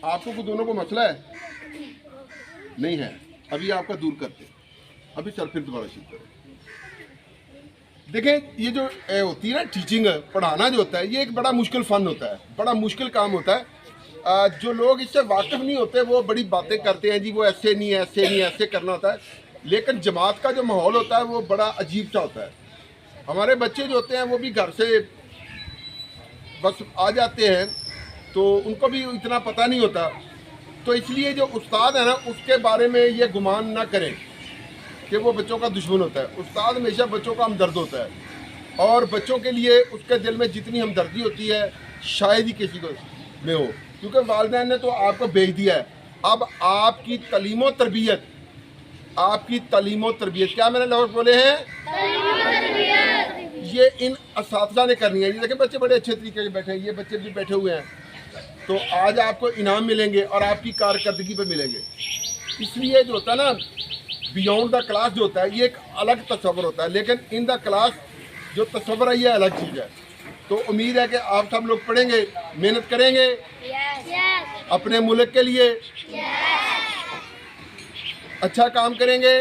آپ کو دونوں کو مسئلہ ہے نہیں ہے, ابھی آپ کا دور کرتے ہیں, ابھی سر پھر دوبارہ شروع کریں. دیکھیں یہ جو ہوتی ہے نا ٹیچنگ, پڑھانا جو ہوتا ہے یہ ایک بڑا مشکل فن ہوتا ہے, بڑا مشکل کام ہوتا ہے. جو لوگ اس سے واقف نہیں ہوتے وہ بڑی باتیں کرتے ہیں, جی وہ ایسے نہیں ایسے نہیں ایسے کرنا ہوتا ہے. لیکن جماعت کا جو ماحول ہوتا ہے وہ بڑا عجیب سا ہوتا ہے. ہمارے بچے جو ہوتے ہیں وہ بھی گھر سے بس آ جاتے ہیں تو ان کو بھی اتنا پتہ نہیں ہوتا. تو اس لیے جو استاد ہے نا اس کے بارے میں یہ گمان نہ کریں کہ وہ بچوں کا دشمن ہوتا ہے. استاد ہمیشہ بچوں کا ہمدرد ہوتا ہے, اور بچوں کے لیے اس کے دل میں جتنی ہمدردی ہوتی ہے شاید ہی کسی کو میں ہو, کیونکہ والدین نے تو آپ کو بھیج دیا ہے. اب آپ کی تعلیم و تربیت, آپ کی تعلیم و تربیت, کیا میں نے لفظ بولے ہیں, یہ ان اساتذہ نے کرنی ہے. یہ دیکھیں بچے بڑے اچھے طریقے سے بیٹھے ہیں, یہ بچے بھی بیٹھے ہوئے ہیں, تو آج آپ کو انعام ملیں گے اور آپ کی کارکردگی پہ ملیں گے. اس لیے جو ہوتا ہے نا بیونڈ دا کلاس جو ہوتا ہے یہ ایک الگ تصور ہوتا ہے, لیکن ان دا کلاس جو تصور ہے یہ الگ چیز ہے. تو امید ہے کہ آپ سب لوگ پڑھیں گے, محنت کریں گے اپنے ملک کے لیے, اچھا کام کریں گے,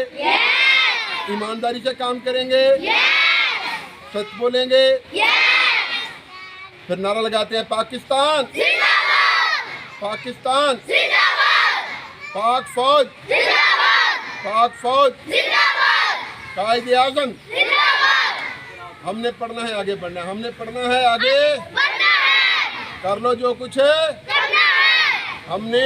ایمانداری سے کام کریں گے, سچ بولیں گے. پھر نعرہ لگاتے ہیں پاکستان پاکستان, پاک فوج, پاک فوج, قائد اعظم. ہم نے پڑھنا ہے آگے بڑھنا ہے, ہم نے پڑھنا ہے آگے کر لو جو کچھ ہے, ہم نے